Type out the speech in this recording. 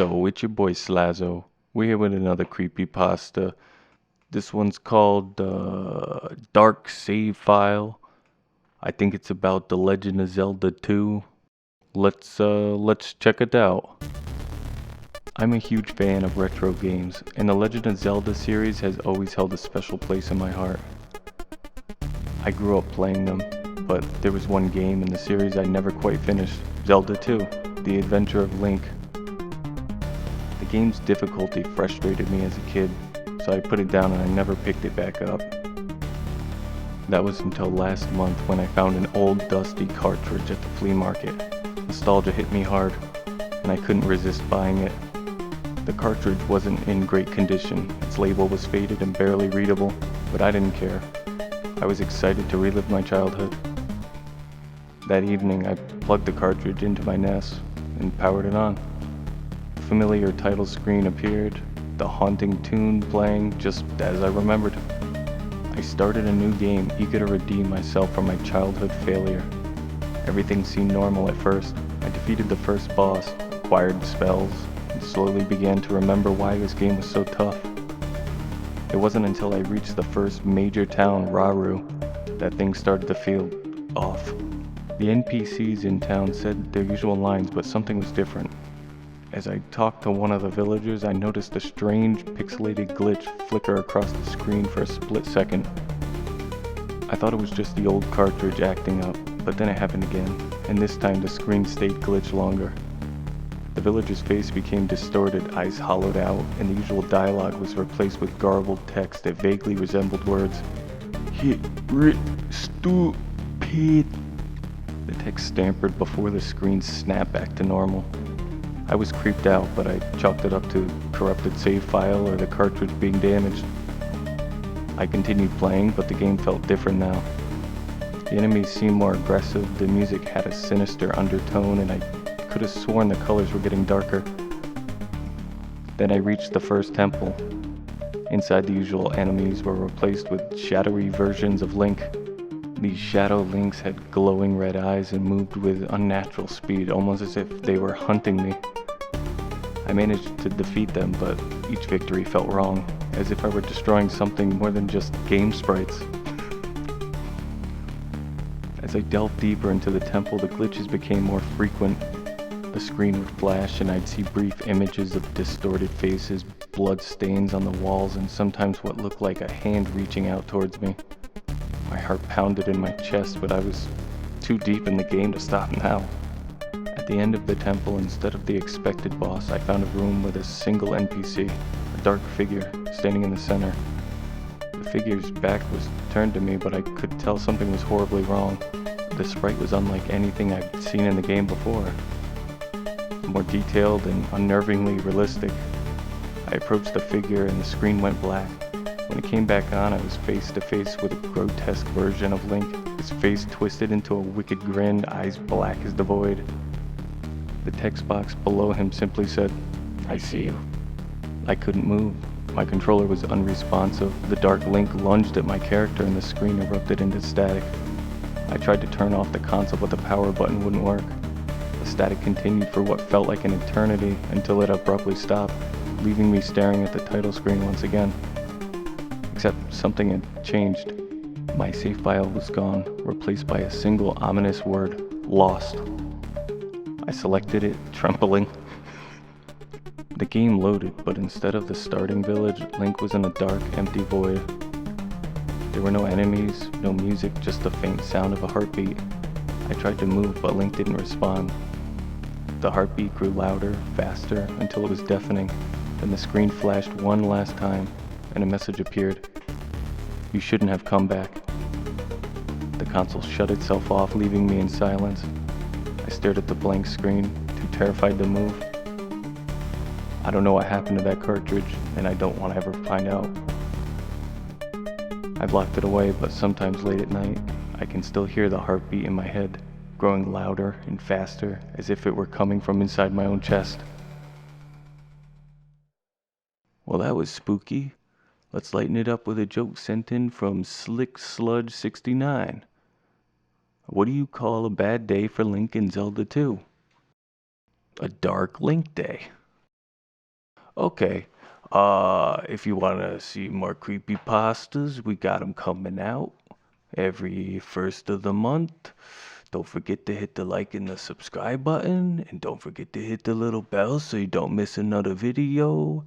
Yo, it's your boy SLAZZO. We're here with another creepypasta. This one's called Dark Save File. I think it's about The Legend of Zelda 2. Let's check it out. I'm a huge fan of retro games, and the Legend of Zelda series has always held a special place in my heart. I grew up playing them, but there was one game in the series I never quite finished, Zelda 2, The Adventure of Link. The game's difficulty frustrated me as a kid, so I put it down and I never picked it back up. That was until last month when I found an old dusty cartridge at the flea market. Nostalgia hit me hard, and I couldn't resist buying it. The cartridge wasn't in great condition, its label was faded and barely readable, but I didn't care. I was excited to relive my childhood. That evening I plugged the cartridge into my NES and powered it on. A familiar title screen appeared, the haunting tune playing just as I remembered. I started a new game, eager to redeem myself from my childhood failure. Everything seemed normal at first. I defeated the first boss, acquired spells, and slowly began to remember why this game was so tough. It wasn't until I reached the first major town, Raru, that things started to feel off. The NPCs in town said their usual lines, but something was different. As I talked to one of the villagers, I noticed a strange pixelated glitch flicker across the screen for a split second. I thought it was just the old cartridge acting up, but then it happened again, and this time the screen stayed glitched longer. The villager's face became distorted, eyes hollowed out, and the usual dialogue was replaced with garbled text that vaguely resembled words. Hit, rit, stupid. The text stammered before the screen snapped back to normal. I was creeped out, but I chalked it up to corrupted save file or the cartridge being damaged. I continued playing, but the game felt different now. The enemies seemed more aggressive, the music had a sinister undertone, and I could have sworn the colors were getting darker. Then I reached the first temple. Inside, the usual enemies were replaced with shadowy versions of Link. These shadow Links had glowing red eyes and moved with unnatural speed, almost as if they were hunting me. I managed to defeat them, but each victory felt wrong, as if I were destroying something more than just game sprites. As I delved deeper into the temple, the glitches became more frequent. The screen would flash and I'd see brief images of distorted faces, blood stains on the walls, and sometimes what looked like a hand reaching out towards me. My heart pounded in my chest, but I was too deep in the game to stop now. At the end of the temple, instead of the expected boss, I found a room with a single NPC, a dark figure, standing in the center. The figure's back was turned to me, but I could tell something was horribly wrong. The sprite was unlike anything I'd seen in the game before. More detailed and unnervingly realistic. I approached the figure and the screen went black. When it came back on, I was face to face with a grotesque version of Link, his face twisted into a wicked grin, eyes black as the void. The text box below him simply said, "I see you." I couldn't move. My controller was unresponsive. The dark Link lunged at my character and the screen erupted into static. I tried to turn off the console, but the power button wouldn't work. The static continued for what felt like an eternity until it abruptly stopped, leaving me staring at the title screen once again. Except something had changed. My save file was gone, replaced by a single ominous word, lost. I selected it, trembling. The game loaded, but instead of the starting village, Link was in a dark, empty void. There were no enemies, no music, just the faint sound of a heartbeat. I tried to move, but Link didn't respond. The heartbeat grew louder, faster, until it was deafening. Then the screen flashed one last time, and a message appeared. "You shouldn't have come back." The console shut itself off, leaving me in silence. I stared at the blank screen, too terrified to move. I don't know what happened to that cartridge, and I don't want to ever find out. I've locked it away, but sometimes late at night, I can still hear the heartbeat in my head, growing louder and faster, as if it were coming from inside my own chest. Well, that was spooky. Let's lighten it up with a joke sent in from Slick Sludge 69. What do you call a bad day for Link in Zelda 2? A dark Link day. Okay. If you want to see more creepy pastas, we got them coming out every first of the month. Don't forget to hit the like and the subscribe button, and don't forget to hit the little bell so you don't miss another video.